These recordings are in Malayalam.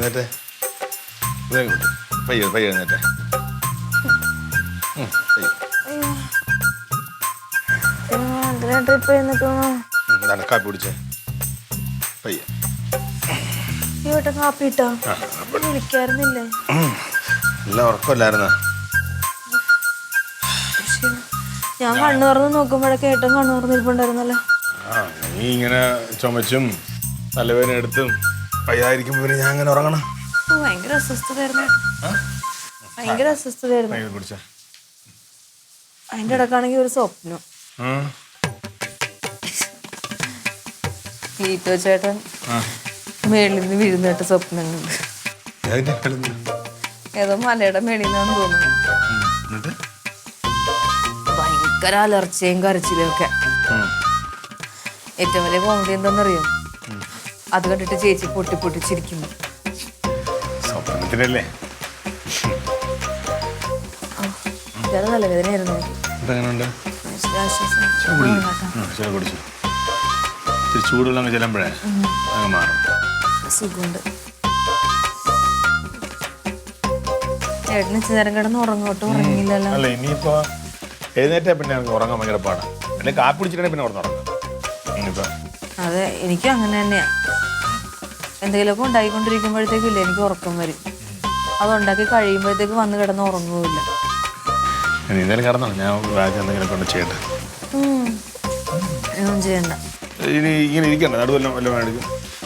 എഴുന്നേറ്റേ പയ്യ പയ്യ എഴുന്നേറ്റേ ട്രിപ്പ് എന്താണ് കാപ്പി കുടിച്ചേ പയ്യ ഇവിടെ കാപ്പി ഇട്ടോ വിളിക്കാറുന്നില്ലേ എല്ലാം ഉറക്കമില്ലായിരുന്ന ഞാൻ കണ്ണു തുറന്ന് നോക്കുമ്പോഴൊക്കെ ഏട്ടൻ കണ്ണു തുറന്നിരിപ്പുണ്ടായിരുന്നല്ലോ നീ ഇങ്ങനെ ചുമച്ചും തലവേദന എടുത്തും പയ്യായിരിക്കുമ്പോ ഞാൻ അങ്ങനെ ഉറങ്ങണം ഭയങ്കര അസ്വസ്ഥതായിരുന്നു ഭയങ്കര അസ്വസ്ഥതായിരുന്നു അതിന്റെ ഇടക്കാണെങ്കിൽ ഒരു സ്വപ്നം ക്ലീറ്റോ ചേട്ടൻ മേളിൽ നിന്ന് വീഴുന്നിട്ട് സ്വപ്നം കണ്ട് ഏതോ മലയുടെ മേളിൽ നിന്നാന്ന് തോന്നുന്നു ഭയങ്കര അലർച്ചയും കരച്ചിലും ഒക്കെ ഏറ്റവും വലിയ കോമഡി എന്താണെന്നറിയോ അത് കണ്ടിട്ട് ചേച്ചി പൊട്ടി പൊട്ടിച്ചിരിക്കുന്നു സ്വപ്നത്തിലല്ലേ ഇയാള് തലവേദനയായിരുന്നു ചൂടുള്ള ചെല്ലുമ്പോഴേ അങ്ങ് മാറും സുഖമുണ്ട് ചേട്ടന് ഇച്ചിരി നേരം കിടന്ന് ഉറങ്ങോട്ട് ഉറങ്ങിയില്ലല്ലോ അല്ല ഇനിയിപ്പോ എഴുന്നേറ്റാ പിന്നെ നമുക്ക് ഉറങ്ങാൻ ഭയങ്കര പാടാ അല്ലെങ്കിൽ കാപ്പി പിടിച്ചിട്ടുണ്ടെങ്കിൽ പിന്നെ ഉറങ്ങാം ഇനിയിപ്പോ അതെ എനിക്കും അങ്ങനെ തന്നെയാ എന്തെങ്കിലുമൊക്കെ ഉണ്ടായിക്കൊണ്ടിരിക്കുമ്പോഴത്തേക്കില്ല എനിക്ക് ഉറക്കം വരും അതുണ്ടാക്കി കഴിയുമ്പോഴത്തേക്ക് വന്ന് കിടന്ന് ഉറങ്ങുമില്ല എന്തായാലും കിടന്നോ ഞാൻ ബാഗ് എന്തെങ്കിലും കൊണ്ട് ചെയ്യട്ടെ ഒന്നും ചെയ്യണ്ട ഇനി ഇങ്ങനെ ഇരിക്കണ്ട നടുവെല്ലാം വല്ലതും മേടിക്കും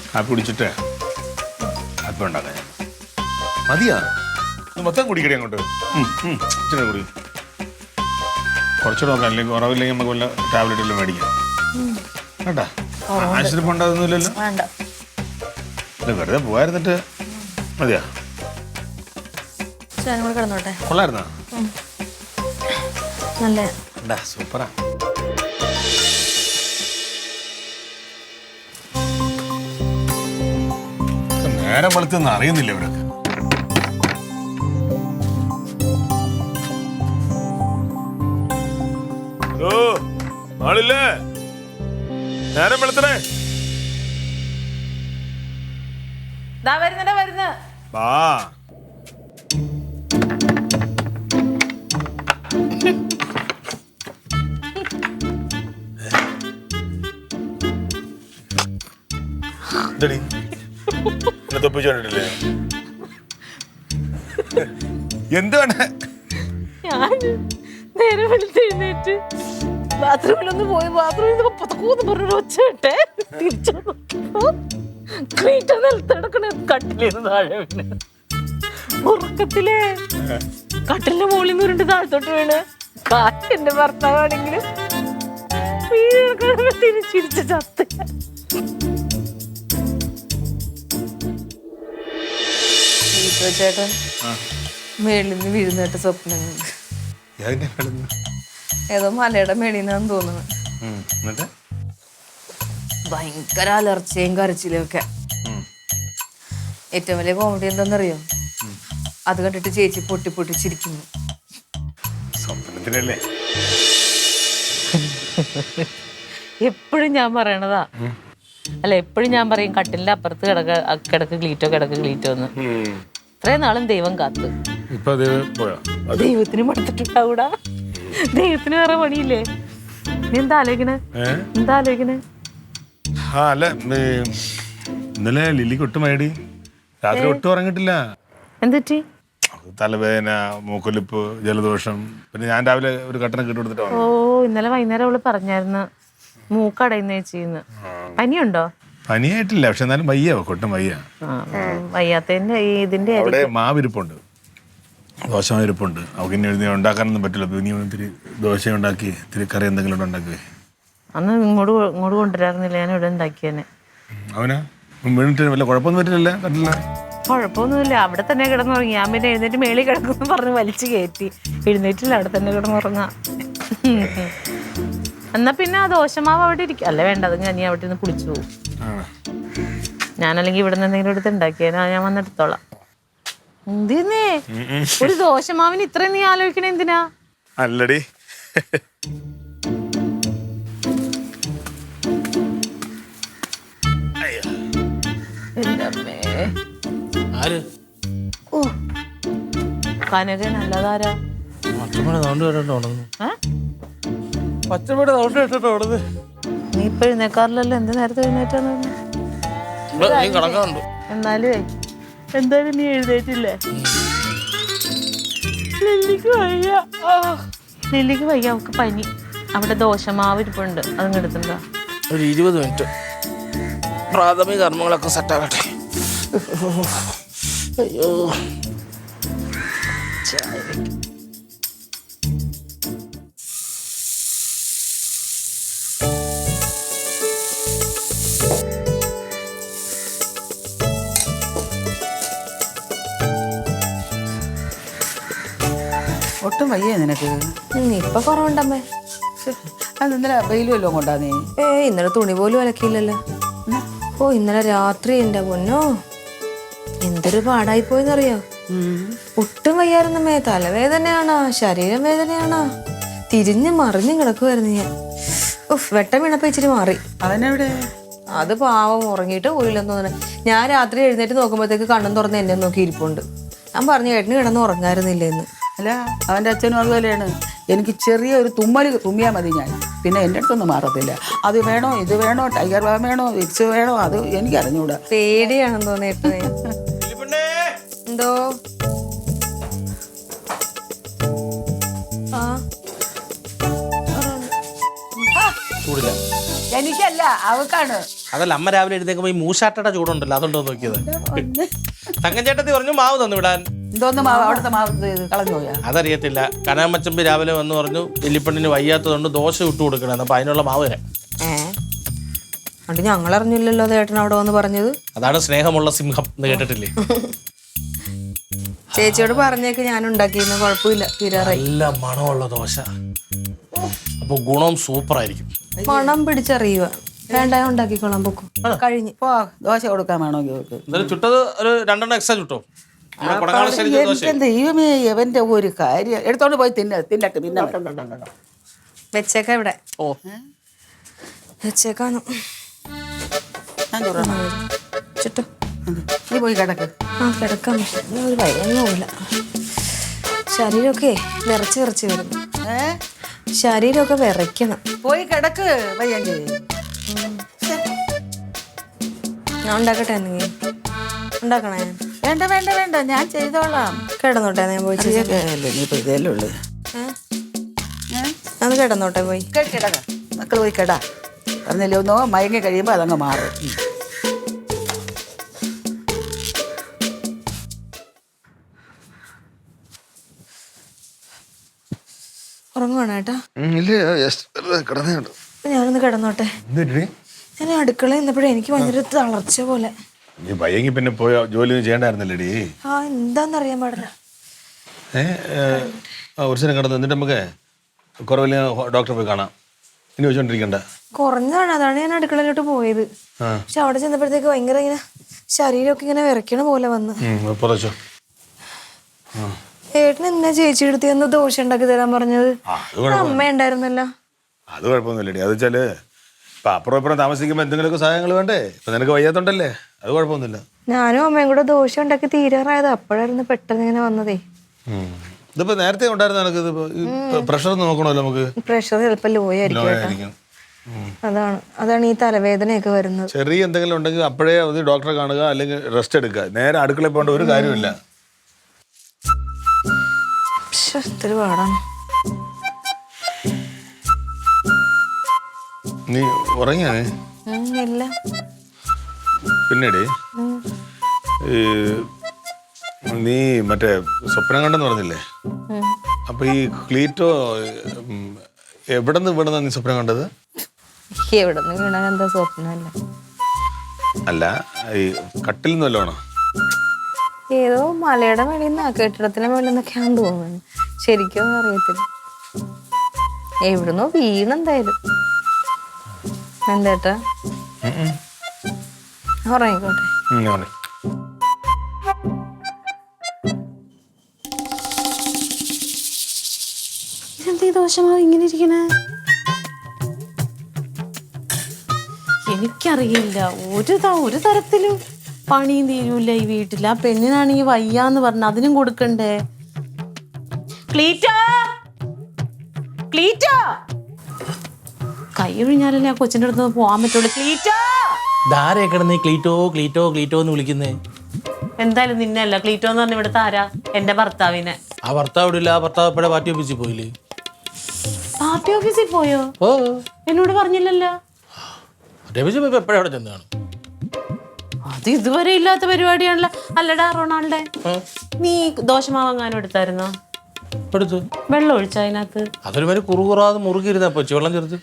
കാപ്പി കുടിച്ചിട്ടേ കാപ്പി ഉണ്ടാക്കാം ഞാൻ മതിയാ മൊത്തം കുടിക്കടി അങ്ങോട്ട് ഇച്ചിരി കുടി കുറച്ചുകൂടെ നോക്കാം അല്ലെങ്കിൽ കുറവില്ലെങ്കിൽ നമുക്ക് വല്ല ടാബ്ലറ്റ് എല്ലാം മേടിക്കാം കേട്ടാ ആശുപത്രി പോകേണ്ടതൊന്നുമില്ലല്ലോ വേണ്ട വെറുതെ പോവായിരുന്നിട്ട് മതിയാ ഞാനും കൂടെ കിടന്നോട്ടെ കൊള്ളായിരുന്നാ നല്ല സൂപ്പറാ നേരം വെളുത്തൊന്നും അറിയുന്നില്ല ഇവരൊക്കെ ഓ ആളില്ലേ നേരം വെളുത്തണേ വരുന്ന വാ എന്തടി എന്നെ തൊപ്പിച്ചോണ്ടിട്ടില്ലേ എന്ത് വേണേ ഞാൻ നേരെ വെളുത്തെഴുന്നേറ്റ് ബാത്റൂമിലൊന്ന് പോയി ബാത്റൂമിൽ പതക്കൂന്ന് പറഞ്ഞ ഒച്ച ഇട്ടേ തിരിച്ചു നോക്കിയപ്പോ ക്ലീറ്റ നിലത്തെടുക്കണ കട്ടിലിന്ന് താഴെ വീണ് ഉറക്കത്തിലേ കട്ടിലിന്റെ മുകളിൽ നിന്ന് ഉരുണ്ട് താഴത്തോട്ട് വീണ് കാറ്റ് എന്റെ ഭർത്താവാണെങ്കിലും തിരിച്ചിരിച്ച ചത്ത ചേട്ടൻ മേളിൽ നിന്ന് വീഴുന്നിട്ട് സ്വപ്നം കണ്ട് ഏതോ മലയുടെ മേളിൽ നിന്നാന്ന് തോന്നുന്നു ഭയങ്കര അലർച്ചയും കരച്ചിലും ഒക്കെ ഏറ്റവും വലിയ കോമഡി എന്താണെന്നറിയോ അത് കണ്ടിട്ട് ചേച്ചി പൊട്ടി പൊട്ടിച്ചിരിക്കുന്നു സ്വപ്നത്തിലല്ലേ എപ്പോഴും ഞാൻ പറയണതാ അല്ല എപ്പോഴും ഞാൻ പറയും കട്ടിലിന്റെ അപ്പുറത്ത് കിടക്ക് ക്ലീറ്റോ എന്ന് ഇത്രയും നാളും ദൈവം കാത്ത് ദൈവത്തിന് മടുത്തിട്ടുണ്ടാവൂടാ ദൈവത്തിന് വേറെ പണിയില്ലേ നീ എന്താ ആലോചിക്കണേ അല്ല ഇന്നലെ ലില്ലിക്ക് ഒട്ടും മൈഡി രാത്രി ഒട്ടും ഉറങ്ങിട്ടില്ല എന്തുറ്റി തലവേദന മൂക്കൊലിപ്പ് ജലദോഷം പിന്നെ ഞാൻ രാവിലെ ഒരു കട്ടന കിട്ടി കൊടുത്തിട്ട് ഓ ഇന്നലെ വൈകുന്നേരം അവള് പറഞ്ഞായിരുന്നു മൂക്കടയുന്ന ചേച്ചിന്ന് പനിയുണ്ടോ പനിയായിട്ടില്ല പക്ഷെ എന്നാലും വയ്യ കൊട്ടും വയ്യ വയ്യാത്തതിന്റെ ഇതിന്റെ അവിടെ മാവിരിപ്പുണ്ട് ദോശ മാവിരിപ്പുണ്ട് അവൾക്ക് ഇനി എഴുതി ഉണ്ടാക്കാനൊന്നും പറ്റില്ല ഇനി ഇത്തിരി ദോശ ഉണ്ടാക്കി ഇത്തിരി കറി എന്തെങ്കിലും ഉണ്ടാക്കി അന്ന് ഇങ്ങോട്ട് കൊണ്ടുവരാറുന്നില്ല ഞാൻ ഇവിടെ ഉണ്ടാക്കിയേനെ അവനാ വീണിട്ട് വല്ല കുഴപ്പമൊന്നും പറ്റില്ല കണ്ടില്ല കുഴപ്പമൊന്നുമില്ല അവിടെ തന്നെ കിടന്നുറങ്ങി ഞാൻ പിന്നെ എഴുന്നേറ്റ് മേളിൽ കിടക്കുന്നു പറഞ്ഞ് വലിച്ചു കയറ്റി എഴുന്നേറ്റില്ല അവിടെ തന്നെ കിടന്നുറങ്ങാം എന്നാ പിന്നെ ആ ദോശമാവ് അവിടെ ഇരിക്കും അല്ല വേണ്ട അത് ഞാൻ അവിടെ നിന്ന് കുളിച്ചു പോകും ഞാനല്ലെങ്കിൽ ഇവിടെ നിന്ന് എന്തെങ്കിലും എടുത്ത് ഉണ്ടാക്കിയാ ഞാൻ വന്നെടുത്തോളാം എന്തിന്നേ ഒരു ദോശമാവിന് ഇത്രയും നീ ആലോചിക്കണേ എന്തിനാ അല്ലടി ആര് ഓ കനക നല്ലതാരാ പച്ചമണി സൗണ്ട് കേട്ടോ ഉടന്ന് ഏ? പച്ചമണി സൗണ്ട് കേട്ടോ ഉടന്ന് നീ ഇപ്പൊ എഴുന്നേക്കാറില്ലല്ലോ എന്ത് നേരത്തെ എഴുന്നേറ്റാന്ന് പറഞ്ഞു നീ കിടക്കാറുണ്ട് എന്നാലും എന്തായാലും നീ എഴുന്നേറ്റില്ലേ ലില്ലിക്ക് വയ്യ ലില്ലിക്ക് വയ്യ അവൾക്ക് പനി അവിടെ ദോശമാവ് ഇരിപ്പുണ്ട് അതങ്ങ് എടുത്തിട്ടുണ്ടോ ഒരു 20 മിനിറ്റ് പ്രാഥമിക കർമ്മങ്ങളൊക്കെ സെറ്റാകട്ടെ. അയ്യോ ഒട്ടും വയ്യേ നിനക്ക്? ഇപ്പൊ കുറവുണ്ടമ്മേ. അത് ഇന്നലെ വെയിൽ വല്ലതും കൊണ്ടാ നീ? ഇന്നലെ തുണി പോലും അലക്കിയില്ലല്ലോ. ഓ ഇന്നലെ രാത്രി എന്റെ പൊന്നോ എന്തൊരു പാടായി പോയെന്നറിയോ. ഒട്ടും വയ്യായിരുന്നമ്മേ. തലവേദനയാണോ ശരീരം വേദനയാണോ തിരിഞ്ഞ് മറിഞ്ഞും കിടക്കുമായിരുന്നു ഞാൻ. വെട്ടം വീണപ്പോ ഇച്ചിരി മാറി. അവനെവിടെ? അത് പാവം ഉറങ്ങിയിട്ട് പോയില്ലെന്ന് തോന്നുന്നു. ഞാൻ രാത്രി എഴുന്നേറ്റ് നോക്കുമ്പോഴത്തേക്ക് കണ്ണും തുറന്ന് എന്നെ നോക്കി ഇരിപ്പുണ്ട്. ഞാൻ പറഞ്ഞു ഏട്ടന് കിടന്ന് ഉറങ്ങാറുന്നില്ല എന്ന്. അല്ല അവൻ്റെ അച്ഛനും അതുപോലെയാണ്. എനിക്ക് ചെറിയ ഒരു തുമ്മിയാൽ മതി ഞാൻ, പിന്നെ എൻ്റെ അടുത്തൊന്നും മാറത്തില്ല. അത് വേണോ ഇത് വേണോ ടൈഗർ ബാം വേണോ വിക്സ് വേണോ അത് എനിക്ക് അറിഞ്ഞൂടാ. പേടിയാണെന്ന് തോന്നിയേട്ടനെ. എന്തോ ചൂടില്ല. എനിക്കല്ല അവക്കാണ്. അതല്ല അമ്മ രാവിലെ എഴുന്നേക്കുമ്പോ ഈ മൂശാട്ടയുടെ ചൂടുണ്ടല്ലോ അതുണ്ടോ നോക്കിയത്. തങ്കഞ്ചേട്ടത്തി പറഞ്ഞു മാവ് തന്നു വിടാൻ. എന്തോന്ന് മാവ് അവിടുത്തെ മാവ് കളഞ്ഞു പോയാ? അതറിയത്തില്ല. കനാമച്ചമ്പി രാവിലെ വന്ന് പറഞ്ഞു എല്ലിപ്പണ്ണിന് വയ്യാത്തതുകൊണ്ട് ദോശ ഇട്ട് കൊടുക്കണം. അപ്പൊ അതിനുള്ള മാവ് തരാം. അത് ഞങ്ങൾ അറിഞ്ഞില്ലല്ലോ ചേട്ടൻ അവിടെ വന്ന് പറഞ്ഞത്. അതാണ് സ്നേഹമുള്ള സിംഹം എന്ന് കേട്ടിട്ടില്ലേ? ചേച്ചിയോട് പറഞ്ഞേക്ക് ഞാൻ ഉണ്ടാക്കിയിരുന്നു. കുഴപ്പമില്ല തീരാറായി. നല്ല മണമുള്ള ദോശ. അപ്പൊ ഗുണം സൂപ്പർ ആയിരിക്കും. മണം പിടിച്ചറിയുക. വേണ്ട ഉണ്ടാക്കിക്കോളാം. പൊക്കും കഴിഞ്ഞ് പോ ദോശ കൊടുക്കാൻ വേണമെങ്കിൽ എന്തായാലും ചുട്ടത് ഒരു 2 എക്സ്ട്രാ ചുട്ടോ. എന്റെ ദൈവമേ എവന്റെ ഒരു കാര്യം എടുത്തോണ്ട് പോയി തിന്നട്ടെ. പിന്നെ വെച്ചേക്ക ഇവിടെ. ഓ വെച്ചേക്കാണ്. ഞാൻ തുറന്നു. ചുട്ടോ നീ പോയി കിടക്ക്. കിടക്കാൻ ഒരു ഭയമൊന്നുമില്ല. ശരീരമൊക്കെ വിറച്ച് വിറച്ച് വരുന്നു. ശരീരമൊക്കെ വിറയ്ക്കണം. പോയി കിടക്ക് വയ്യെങ്കിൽ. ഞാൻ ഉണ്ടാക്കട്ടെ എന്തെങ്കിലും ഉണ്ടാക്കണേ? വേണ്ട വേണ്ട വേണ്ട ഞാൻ ചെയ്തോളാം. കിടന്നോട്ടെ ഞാൻ പോയി ഇനിയിപ്പോ ഇതല്ലേ ഉള്ളു. അത് കിടന്നോട്ടെ പോയി. കിടക്ക മക്കൾ പോയി കിടാ. പറഞ്ഞില്ലേ ഒന്നോ മയങ്ങി കഴിയുമ്പോ അതങ്ങ് മാറും. ഉറങ്ങുവാണ് ഏട്ടാ? കിടന്നുണ്ട്. ഞാനൊന്ന് കിടന്നോട്ടെ. ഞാൻ അടുക്കള നിന്നപ്പോഴേ എനിക്ക് ഭയങ്കര തളർച്ച പോലെ. നീ ഭയങ്കി പിന്നെ പോയ ജോലി ചെയ്യണ്ടായിരുന്നല്ലേടി? എന്താന്നറിയാൻ പാടില്ല. ഒരു സ്ഥലം കിടന്നു എന്നിട്ട് നമുക്ക് കുറവില്ല ഡോക്ടറെ പോയി കാണാം. ഇനി വെച്ചോണ്ടിരിക്കണ്ട. കുറഞ്ഞതാണ്, അതാണ് ഞാൻ അടുക്കളയിലോട്ട് പോയത്. പക്ഷെ അവിടെ ചെന്നപ്പോഴത്തേക്ക് ഭയങ്കര ഇങ്ങനെ ശരീരമൊക്കെ ഇങ്ങനെ വിറയ്ക്കണ പോലെ വന്ന്. പുറച്ചോ. ഏട്ടന് എന്നാ ചേച്ചി എടുത്ത് എന്ന് ദോശ ഉണ്ടാക്കി തരാൻ പറഞ്ഞത്? അമ്മ ഉണ്ടായിരുന്നല്ലോ. അത് കുഴപ്പമൊന്നുമില്ലടി. അത് വെച്ചാല് ഇപ്പൊ അപ്പുറം ഇപ്പുറം താമസിക്കുമ്പോ എന്തെങ്കിലുമൊക്കെ സഹായങ്ങൾ വേണ്ടേ? ഇപ്പൊ നിനക്ക് വയ്യാത്തോണ്ടല്ലേ, അത് കുഴപ്പമൊന്നുമില്ല. ഞാനും അമ്മയും കൂടെ ദോശ ഉണ്ടാക്കി തീരാറായത് അപ്പോഴായിരുന്നു പെട്ടെന്ന് ഇങ്ങനെ വന്നതേ. ഇതിപ്പോ നേരത്തെ ഉണ്ടായിരുന്ന നിനക്ക് പ്രഷർ നോക്കണമല്ലോ നമുക്ക്. പ്രഷർ ചിലപ്പോ ലോ ആയിരിക്കും. അതാണ് ഈ തലവേദനയൊക്കെ വരുന്നത്. ചെറിയ എന്തെങ്കിലും ഉണ്ടെങ്കിൽ അപ്പോഴേ ഒന്ന് ഡോക്ടറെ കാണുക, അല്ലെങ്കിൽ റെസ്റ്റ് എടുക്കുക. നേരെ അടുക്കളയിൽ പോകേണ്ട ഒരു കാര്യമില്ല. ഇത്തിരി പാടാണ്. നീ ഉറങ്ങിയാ? ഇല്ല. പിന്നീട് നീ മറ്റേ സ്വപ്നം കണ്ടെന്ന് പറഞ്ഞില്ലേ? അപ്പൊ ഈ ക്ലീറ്റോ എവിടെ നിന്ന് വീണെന്നാ നീ സ്വപ്നം കണ്ടത്? എവിടെ നിന്ന് വീണാൻ എന്താ സ്വപ്നമല്ല. അല്ല, ഈ കട്ടിൽ നിന്ന് വല്ലോണോ? ഏതോ മലയുടെ മേളിൽ നിന്ന് കെട്ടിടത്തിന് മേളിൽ നിന്നൊക്കെയാണെന്ന് തോന്നുന്നു. ശരിക്കും അറിയത്തില്ല. എവിടുന്നോ വീണെന്തായാലും. എന്തേട്ടാ ഉറങ്ങിക്കോട്ടെ. ഇതെന്താ ദോഷമാവ് ഇങ്ങനെ ഇരിക്കണേ? എനിക്കറിയില്ല. ഒരു തരത്തിലും പണിയും തീരൂല ഈ വീട്ടിൽ. ആ പെണ്ണിനാണെങ്കിൽ വയ്യാന്ന് പറഞ്ഞു, അതിനും കൊടുക്കണ്ടേ? ക്ലീറ്റോ, ക്ലീറ്റോ, കൈ ഒഴിഞ്ഞാലല്ലേ ആ കൊച്ചിൻ്റെ അടുത്ത് പോകാൻ പറ്റുള്ളൂ. ക്ലീറ്റോ, ധാരയെ കിടന്ന് ക്ലീറ്റോ ക്ലീറ്റോ ക്ലീറ്റോ എന്ന് വിളിക്കുന്നേ. എന്തായാലും നിന്നല്ല, ക്ലീറ്റോ എന്ന് പറഞ്ഞ ഇവിടുത്തെ ആരാ? എന്റെ ഭർത്താവിനെ. ആ ഭർത്താവ് ഇവിടെ ഇല്ല. ആ ഭർത്താവ് എപ്പോഴാ പാർട്ടി ഓഫീസിൽ പോയില്ലേ? പാർട്ടി ഓഫീസിൽ പോയോ? ഓ, എന്നോട് പറഞ്ഞില്ലല്ലോ. ഓഫീസിൽ പോയപ്പോ എപ്പോഴാ അവിടെ ചെന്നാണ്? അത് ഇതുവരെ ഇല്ലാത്ത പരിപാടിയാണല്ലോ. അല്ലടാ റൊണാൾഡേ, നീ ദോശമാവങ്ങാനും എടുത്തായിരുന്നോ? എടുത്തു. വെള്ളം ഒഴിച്ച അതിനകത്ത്? അതൊരു മാതിരി കുറുകുറാതെ മുറുകിരുന്നാ പോച്ചു, വെള്ളം ചേർത്ത്.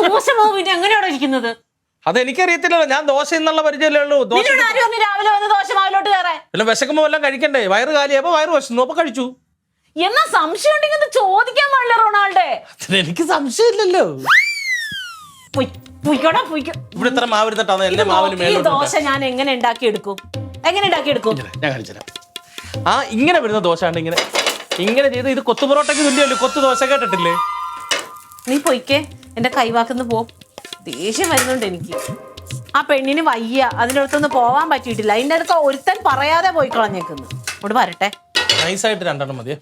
ദോശമാവ് പിന്നെ എങ്ങനെയാണോ ഇരിക്കുന്നത്? അതെനിക്കറിയത്തില്ലല്ലോ, ഞാൻ ദോശ എന്നുള്ള പരിചയമല്ലേ ഉള്ളൂ. രാവിലെ വന്ന് ദോശമാവിലോട്ട് കയറേ. പിന്നെ വിശക്കുമ്പോ എല്ലാം കഴിക്കണ്ടേ? വയറ് കാലിയപ്പോ വയറ് വിശന്നു, അപ്പൊ കഴിച്ചു. എന്നാ സംശയം ഉണ്ടെങ്കിൽ ചോദിക്കാൻ പാടില്ല റൊണാൾഡേ. എനിക്ക് സംശയമില്ലല്ലോ. ഇവിടെ ഇത്ര മാവ് ഇരുന്നിട്ടാണ് എന്റെ മാവിന് മേലോട്ട്. ദോശ ഞാൻ എങ്ങനെ ഉണ്ടാക്കിയെടുക്കും? ഞാൻ കാണിച്ചുതരാം. ആ ഇങ്ങനെ വരുന്ന ദോശ ആണ് ഇങ്ങനെ ഇങ്ങനെ ചെയ്ത്. ഇത് കൊത്തു പൊറോട്ടയ്ക്ക് തുല്യമല്ലോ. കൊത്തു ദോശ കേട്ടിട്ടില്ലേ? നീ പൊയ്ക്കേ, എന്റെ കൈവാക്കുന്ന് പോ. ദേഷ്യം വരുന്നുണ്ട് എനിക്ക്. ആ പെണ്ണിന് വയ്യ, അതിൻ്റെ അടുത്തൊന്നും പോവാൻ പറ്റിയിട്ടില്ല. അതിൻ്റെ അടുത്ത് ഒരുത്തൻ പറയാതെ പോയി കളഞ്ഞേക്കുന്നു. ഇവിടെ വരട്ടെ. നൈസായിട്ട് 2 എണ്ണം മതിയെ.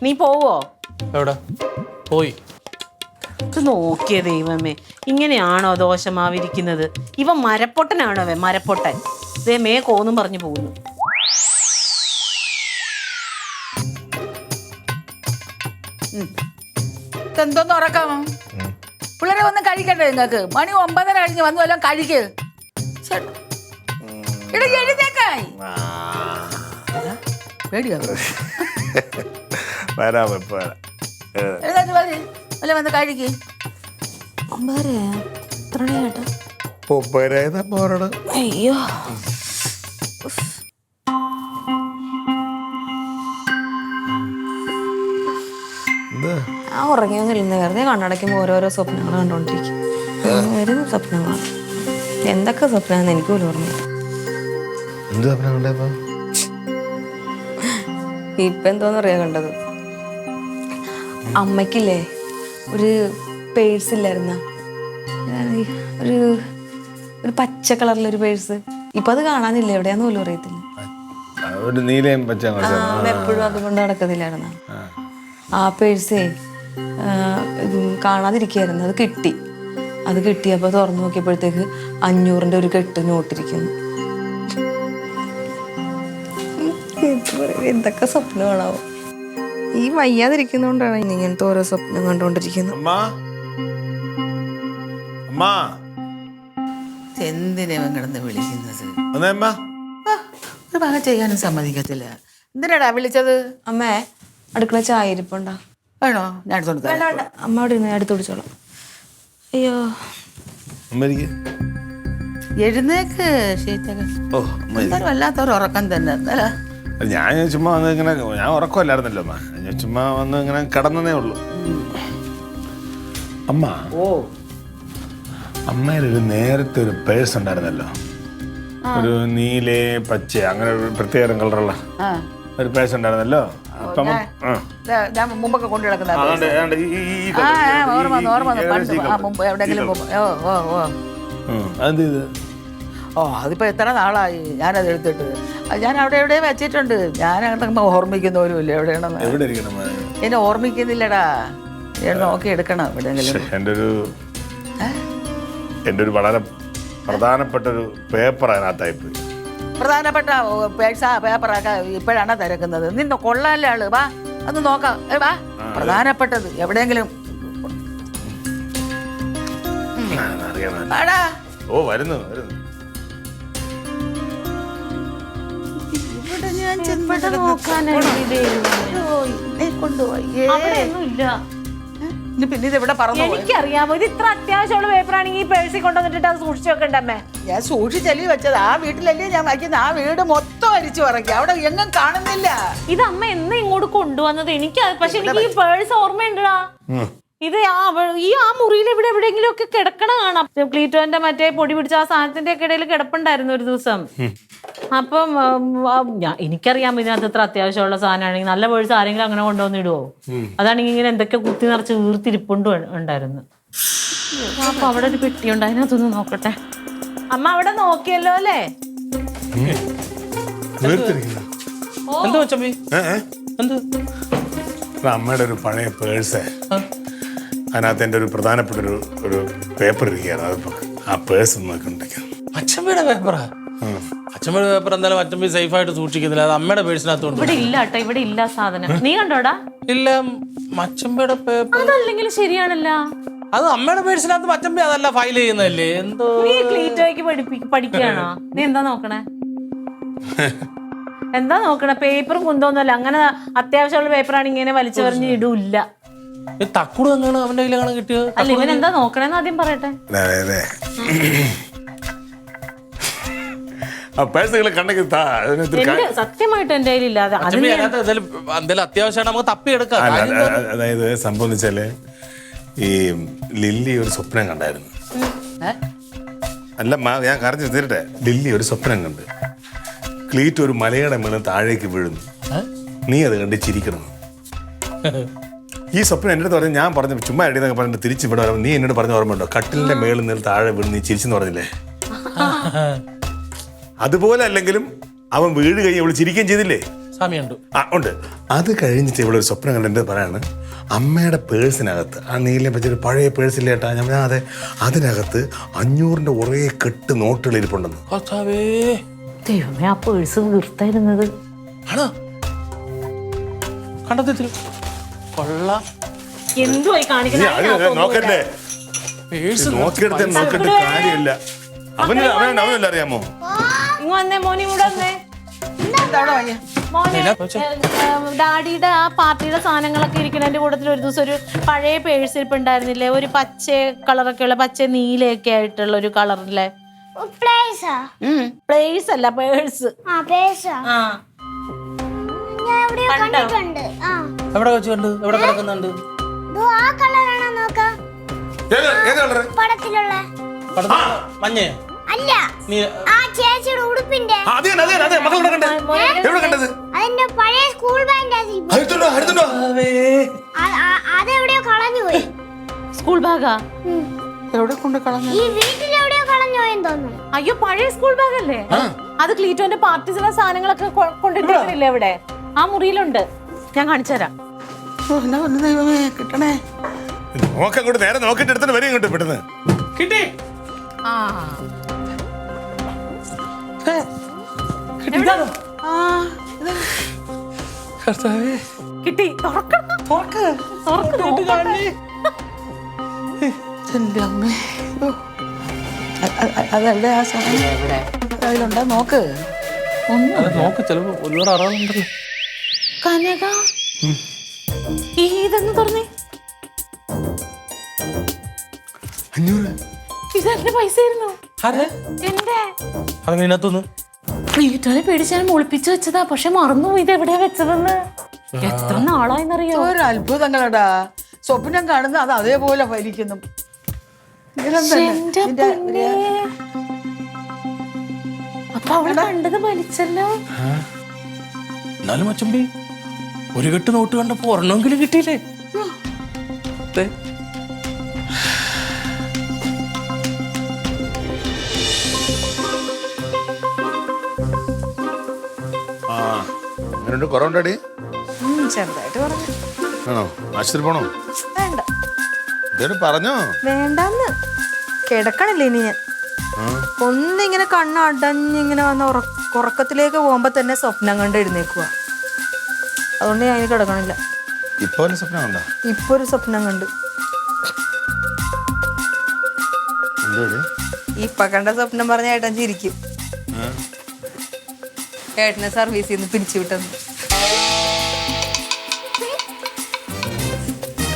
നീ പോവോ? എവിടെ പോയി? ഇത് നോക്കിയേ ദൈവമേ, ഇങ്ങനെയാണോ ദോശമാവിരിക്കുന്നത്? ഇവ മരപ്പൊട്ടനാണോ? മരപ്പൊട്ടൻ ഇതേ മേ കോന്നും പറഞ്ഞു പോകുന്നു. എന്തോന്ന് ഉറക്കാമോ? പിള്ളേരെ വന്ന് കഴിക്കണ്ടേ നിങ്ങൾക്ക്? മണി 9:30 കഴിഞ്ഞ് വന്നു എല്ലാം കഴിക്ക്. എഴുന്നേക്കായി പേടിയാവും. എല്ലാം വന്ന് കഴിക്ക്. അയ്യോ, ആ ഉറങ്ങിയൊന്നുമില്ല. വെറുതെ കണ്ണടയ്ക്കുമ്പോൾ ഓരോരോ സ്വപ്നങ്ങൾ കണ്ടോണ്ടിരിക്കും. വരും സ്വപ്നങ്ങളാണ്. എന്തൊക്കെ സ്വപ്നമാണെന്ന് എനിക്ക് പോലും ഓർമ്മയില്ല. ഇപ്പൊ എന്തോന്ന് അറിയാൻ കണ്ടത്? അമ്മയ്ക്കില്ലേ ഒരു പേഴ്സ് ഇല്ലായിരുന്ന, ഒരു ഒരു പച്ച കളറിലൊരു പേഴ്സ്. ഇപ്പൊ അത് കാണാനില്ല, എവിടെയാന്ന് പോലും അറിയത്തില്ല. അമ്മ എപ്പോഴും അതുകൊണ്ട് നടക്കത്തില്ലായിരുന്ന. ആ പേഴ്സേ കാണാതിരിക്കുകയായിരുന്നു. അത് കിട്ടിയപ്പോൾ തുറന്നു നോക്കിയപ്പോഴത്തേക്ക് 500-ന്റെ ഒരു കെട്ട് നോട്ടിരിക്കുന്നു. എന്തൊക്കെ സ്വപ്നമാണാവോ? ഈ വയ്യാതിരിക്കുന്നോണ്ടാണ് ഇങ്ങനത്തെ ഓരോ സ്വപ്നം കണ്ടോണ്ടിരിക്കുന്നത്. എന്തിനാ കിടന്ന് വിളിക്കുന്നത്? ഒരു വക ചെയ്യാനും സമ്മതിക്കത്തില്ല. എന്തിനാടാ വിളിച്ചത്? അമ്മേ, അടുക്കള ചായ ഇരിപ്പുണ്ടോ? വേണോ? ഞാൻ എടുത്തോണ്ട് തരാം. വേണ്ട, അമ്മ അവിടെ ഇരുന്ന് എടുത്ത് പിടിച്ചോളാം. അയ്യോ, എഴുന്നേക്ക്. എന്തായാലും വല്ലാത്തൊരു ഉറക്കം തന്നെ. ഞാൻ ചുമ്മാ വന്ന് ഇങ്ങനെ, ഞാൻ ഉറക്കമല്ലായിരുന്നല്ലോ അമ്മ, ഞാൻ ചുമ്മാ വന്ന് ഇങ്ങനെ കിടന്നേ ഉള്ളൂ. അമ്മ, അമ്മയുടെ ഒരു നേരത്തെ ഒരു പേഴ്സ് ഉണ്ടായിരുന്നല്ലോ, ഒരു നീലേ പച്ച അങ്ങനെ ഒരു പ്രത്യേക കളറുള്ള ഒരു പേഴ്സ് ഉണ്ടായിരുന്നല്ലോ. അപ്പം ഞാൻ മുമ്പൊക്കെ കൊണ്ടു കിടക്കുന്ന അതെന്ത് ചെയ്ത്? അതിപ്പോ എത്ര നാളായി ഞാനത് എടുത്തിട്ട്. ഞാൻ അവിടെ എവിടെ വെച്ചിട്ടുണ്ട്. ഞാൻ അങ്ങനെ ഓർമ്മിക്കുന്ന ഇല്ല എവിടെയാണെന്ന്. എവിടെ ഇരിക്കണം? എന്നെ ഓർമ്മിക്കുന്നില്ലടാ. നോക്കി എടുക്കണം എവിടെയെങ്കിലും. എൻ്റെ ഒരു വളരെ പ്രധാനപ്പെട്ട ഒരു പേപ്പർ അതിനകത്തായി പോയി. പ്രധാനപ്പെട്ട പേപ്പറൊക്കെ ഇപ്പോഴാണ് തിരക്കുന്നത്. നിന്നെ കൊള്ളാല്ലേ ആള്. വാ അത് നോക്കാം. വാ, പ്രധാനപ്പെട്ടത് എവിടെയെങ്കിലും. ഓ, വരുന്നു. പിന്നെ ഇതെവിടെ പറഞ്ഞു? എനിക്കറിയാമോ, ഇത് ഇത്ര അത്യാവശ്യമുള്ള പേപ്പറാണെങ്കിൽ ഈ പേഴ്സിൽ കൊണ്ടുവന്നിട്ട് അത് സൂക്ഷിച്ചു വെക്കണ്ടമ്മേ. ഞാൻ സൂക്ഷിച്ചല്ലേ വെച്ചത്. ആ വീട്ടിലല്ലേ ഞാൻ വയ്ക്കുന്നത്. ആ വീട് മൊത്തം അരിച്ചു പറക്കി, അവിടെ എങ്ങും കാണുന്നില്ല. ഇത് അമ്മ എന്ന് ഇങ്ങോട്ട് കൊണ്ടുവന്നത്? എനിക്ക് പക്ഷെ എനിക്ക് ഈ പേഴ്സ് ഓർമ്മയുണ്ടാ. ഇത് ആ മുറിയിൽ എവിടെയെങ്കിലും ഒക്കെ കിടക്കണ കാണാം. ക്ലീറ്റോന്റെ മറ്റേ പൊടി പിടിച്ച ആ സാധനത്തിന്റെ ഒക്കെ ഇടയിൽ കിടപ്പുണ്ടായിരുന്നു ഒരു ദിവസം. അപ്പം എനിക്കറിയാം ഇതിനകത്ത് ഇത്ര അത്യാവശ്യമുള്ള സാധനമാണെങ്കിൽ നല്ല പേഴ്സ് ആരെങ്കിലും അങ്ങനെ കൊണ്ടുവന്നിടുവോ? അതാണെങ്കിൽ ഇങ്ങനെ എന്തൊക്കെ കുത്തി നിറച്ച് വീർത്തിരിപ്പുണ്ട് ഉണ്ടായിരുന്നു. അപ്പൊ അവിടെ ഒരു പെട്ടിയുണ്ട്, അതിനകത്തൊന്ന് നോക്കട്ടെ. അമ്മ അവിടെ നോക്കിയല്ലോ അല്ലേ? എന്താ മച്ചമ്പി? എന്ത്? അമ്മയുടെ ഒരു പഴയ പേഴ്സ്, അതിനകത്ത് എൻ്റെ ഒരു പ്രധാനപ്പെട്ട ഒരു പേപ്പർ ഇരിക്കുകയാണ്. അതിപ്പോ ആ പേഴ്സ് നോക്കിക്കൊണ്ടിരിക്കാം. അച്ഛമ്മയുടെ പേപ്പറാ? അച്ഛമ്മയുടെ പേപ്പർ എന്തായാലും അച്ഛമ്മ സേഫ് ആയിട്ട് സൂക്ഷിക്കുന്നില്ല. അത് അമ്മയുടെ പേഴ്സിനകത്തോണ്ട്. ഇവിടെ ഇല്ല കേട്ടോ, ഇവിടെ ഇല്ല സാധനം. നീ കണ്ടോടാ? ഇല്ല, അച്ഛമ്മയുടെ പേപ്പർ അതല്ലെങ്കിൽ ശരിയാണല്ലോ. അത് അമ്മയുടെ പേഴ്സിനകത്ത് അച്ഛമ്മ അതല്ല ഫയൽ ചെയ്യുന്നതല്ലേ? എന്തോ നീ ക്ലീറ്റോയ്ക്ക് പഠിക്കുകയാണോ? നീ എന്താ നോക്കണേ? എന്താ നോക്കണേ? പേപ്പറും കുന്തോന്നല്ല. അങ്ങനെ അത്യാവശ്യമുള്ള പേപ്പറാണ് ഇങ്ങനെ വലിച്ചു പറഞ്ഞ് ഇടൂല്ല. തക്കുട് എന്നാണ് അവന്റെ കയ്യിലാണ് കിട്ടിയത്. അല്ല, ഇവൻ എന്താ നോക്കണേന്ന് ആദ്യം പറയട്ടെ. സത്യമായിട്ട് എന്റെ കയ്യിലില്ല. എന്തെങ്കിലും അത്യാവശ്യമാണ് നമുക്ക് തപ്പിയെടുക്കാം. അതായത് സംഭവം എന്ന് വെച്ചാല് ഈ ലില്ലി ഒരു സ്വപ്നം കണ്ടായിരുന്നു. അല്ല ഞാൻ കാര്യം തീരട്ടെ. ലില്ലി ഒരു സ്വപ്നം കണ്ട് ക്ലീറ്റ് ഒരു മലയുടെ മേളിൽ താഴേക്ക് വീഴുന്നു. നീ അത് കണ്ട് ചിരിക്കണം. ഈ സ്വപ്നം എൻ്റെ അടുത്ത് പറഞ്ഞു. ഞാൻ പറഞ്ഞു ചുമ്മാ എഴുതിയെന്നൊക്കെ പറഞ്ഞിട്ട് തിരിച്ചു ഇവിടെ നീ എന്നോട് പറഞ്ഞ ഓർമ്മയുണ്ടോ? കട്ടിലിന്റെ മേളിൽ നിന്ന് താഴെ വീണ് നീ ചിരിച്ചെന്ന് പറഞ്ഞില്ലേ? അതുപോലെ അല്ലെങ്കിലും അവൻ വീട് കഴിഞ്ഞ് ഇവള് ചിരിക്കുകയും ചെയ്തില്ലേ? സമയമുണ്ട്. ഉണ്ട്. അത് കഴിഞ്ഞിട്ട് ഇവളൊരു സ്വപ്നം കണ്ട് എൻ്റെ പറയാണ് അമ്മയുടെ പേഴ്സിനകത്ത്, ആ നീലിനെ പറ്റിയൊരു പഴയ പേഴ്സില്ലേ ഏട്ടാ? ഞാൻ അതെ, അതിനകത്ത് 500-ന്റെ ഒരേ കെട്ട് നോട്ടുകൾ ഇരിപ്പുണ്ടെന്ന്. ദൈവമേ, ആ പേഴ്സ് വീർത്തായിരുന്നത്. ആണോ? കണ്ടെത്തി കൊള്ളാം. എന്തുവായി കാണിക്കണേ? നോക്കണ്ടേ? നോക്കിയെടുത്ത് നോക്കിട്ട് കാര്യമില്ല. അവനല്ല അറിയാമോ? ഇങ്ങ് വന്നേ മോനി, കൂടെ വന്നേ. മോനെ, ഡാഡിയുടെ ആ പാർട്ടിയുടെ സാധനങ്ങളൊക്കെ ഇരിക്കണതിന്റെ കൂട്ടത്തിൽ ഒരു ദിവസം ഒരു പഴയ പേഴ്സ് ഇരിപ്പ് ഉണ്ടായിരുന്നില്ലേ? ഒരു പച്ച കളറൊക്കെ ഉള്ള, പച്ച നീലയൊക്കെ ആയിട്ടുള്ള ഒരു കളറിലെ പ്ലേസ് അല്ല, പേഴ്സ്. എവിടെ വെച്ചുണ്ട്? എവിടെ കിടക്കുന്നുണ്ട്? മഞ്ഞ അല്ല, ആ ചേച്ചിയുടെ ഉടുപ്പിന്റെ അതിന്റെ പഴയ സ്കൂൾ ബാഗ് അതെവിടെയോ കളഞ്ഞുപോയി. സ്കൂൾ ബാഗാ? എവിടെ കൊണ്ട് കളഞ്ഞു? ഈ വീട്ടിലെവിടെയോ കളഞ്ഞുപോയെന്ന് തോന്നുന്നു. അയ്യോ, പഴയ സ്കൂൾ ബാഗ് അല്ലേ അത്? ക്ലീറ്റോന്റെ പാർട്ടിസിലെ സാധനങ്ങളൊക്കെ കൊണ്ടിട്ടില്ലേ ഇവിടെ? ആ മുറിയിലുണ്ട്, ഞാൻ കാണിച്ചുതരാം. ദൈവമേ, കിട്ടണേ. നോക്കങ്ങോട്ട് നേരെ നോക്കിട്ട് എടുത്തിട്ട് വരും ഇങ്ങോട്ട് പെട്ടെന്ന്. കിട്ടി. കിട്ടി. എന്റെ അമ്മേ, അതല്ലേ ആ സാധനം അതിലുണ്ടാ? നോക്ക്, നോക്ക്. ചിലപ്പോ ഒരുപാട് അറവുണ്ടല്ലോ. കനക, ഇതെന്ന് പറഞ്ഞേ. 500. ഇതെന്റെ പൈസ ആയിരുന്നു. എന്റെ അതിനകത്തൊന്ന് ക്ലീറ്റോനെ പേടിച്ച് ഞാൻ ഒളിപ്പിച്ചു വെച്ചതാ. പക്ഷെ മറന്നു ഇത് എവിടെയാ വെച്ചതെന്ന്. എത്ര നാളായിന്നറിയോ? ഒരു അത്ഭുതങ്ങളടാ. സ്വപ്നം കാണുന്ന അത് അതേപോലെ ഫലിക്കുന്നു. അപ്പൊ അവള് കണ്ടത് വലിച്ചല്ലോ. എന്നാലും അച്ചമ്പി ഒരു കെട്ട് നോട്ട് കണ്ടപ്പോ ഒരെണ്ണമെങ്കിലും കിട്ടിയില്ലേ? കുറവുണ്ടടി? ചെറുതായിട്ട് പറഞ്ഞു. ആണോ? ആശുപത്രി പോണോ? വേണ്ട. ഇതോട് പറഞ്ഞോ? വേണ്ടാന്ന്. കിടക്കണില്ലേ ഇനി ഞാൻ. ഒന്നിങ്ങനെ കണ്ണടഞ്ഞിങ്ങനെ വന്ന് ഉറക്കത്തിലേക്ക് പോകുമ്പോ തന്നെ സ്വപ്നം കണ്ട് എഴുന്നേക്കുക. അതുകൊണ്ട് ഞാൻ കിടക്കണില്ല. ഇപ്പൊ ഒരു സ്വപ്നം കണ്ടോ? ഇപ്പൊ ഒരു സ്വപ്നം കണ്ട്. ഇപ്പൊ കണ്ട സ്വപ്നം പറഞ്ഞ ഏട്ടൻ ചിരിക്കും. ഏട്ടനെ സർവീസിൽ നിന്ന് പിരിച്ചു വിട്ടെന്ന്.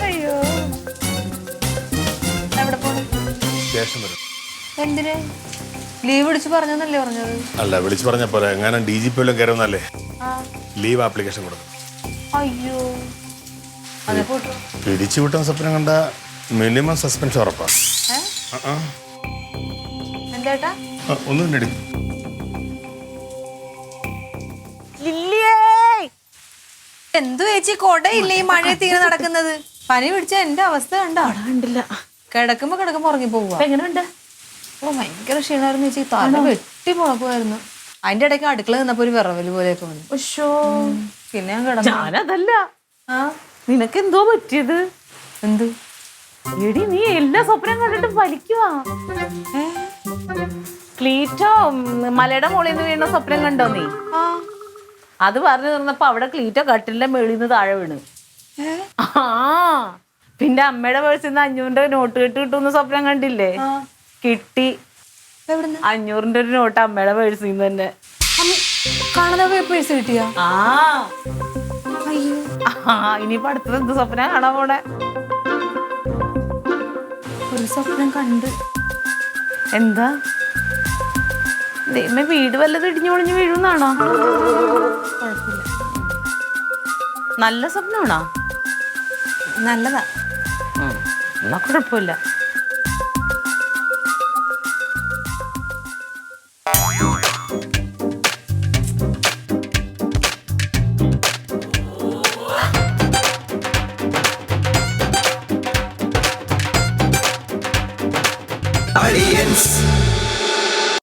അയ്യോ, എവിടെ പോണു? എന്തിന്? ലീവ് വിളിച്ച് പറഞ്ഞല്ലേ പറഞ്ഞത്? അല്ല, വിളിച്ചു പറഞ്ഞ പോലെ എങ്ങനെ DGP വല്ലതും കയറുന്നല്ലേ? ലീവ് ആപ്ലിക്കേഷൻ കൊടുക്കും. അയ്യോ, അതെ പോട്ടു. പിടിച്ചു വിട്ടുന്ന സ്വപ്നം കണ്ട മിനിമം സസ്പെൻഷൻ ഉറപ്പാ. എന്താ ഒന്നും ഇല്ലടി. എന്തു ചേച്ചി കൊടയില്ലേ ഈ മഴയത്ത് ഇങ്ങനെ നടക്കുന്നത്? പനി പിടിച്ച എന്റെ അവസ്ഥ കണ്ടില്ല. കിടക്കുമ്പോ ഉറങ്ങി പോവുക. അപ്പൊ എങ്ങനെയുണ്ട്? ഓ ഭയങ്കര ക്ഷീണമായിരുന്നു ചേച്ചി, തല വെട്ടി മുളക്കുമായിരുന്നു. അതിന്റെ ഇടയ്ക്ക് അടുക്കള നിന്നപ്പോ ഒരു വിറവല് പോലെയൊക്കെ വന്നു. പിന്നെ ഞാൻ കിടന്നു. ഞാനതല്ല, നിനക്ക് എന്തോ പറ്റിയത്? എന്ത്? എടി നീ എല്ലാ സ്വപ്നം കണ്ടിട്ട് വലിക്കുവാ. ക്ലീറ്റോ മലയുടെ മുകളിൽ നിന്ന് വീണ സ്വപ്നം കണ്ടോ നീ? അത് പറഞ്ഞു തീർന്നപ്പോ അവിടെ ക്ലീറ്റോ കട്ടിലിന്റെ മേളിൽ നിന്ന് താഴെ വീണ്. പിന്നെ അമ്മയുടെ പേഴ്സിൽ നിന്ന് 500 നോട്ട് കിട്ടുന്ന സ്വപ്നം കണ്ടില്ലേ? കിട്ടി. 500 ഒരു നോട്ട് അമ്മയുടെ പേഴ്സിൽ നിന്ന് തന്നെ. കാണാതെ പേഴ്സ് കിട്ടിയാ? ഇനിയിപ്പോ അടുത്തത് എന്ത് സ്വപ്നം കാണാൻ പോണെ? ഒരു സ്വപ്നം കണ്ട്. എന്താ ദൈവമേ, വീട് വല്ലതും ഇടിഞ്ഞു പൊളിഞ്ഞു വീഴുന്നാണോ? കുഴപ്പമില്ല. നല്ല സ്വപ്നമാണോ? നല്ലതാ. എന്നാ കുഴപ്പമില്ല.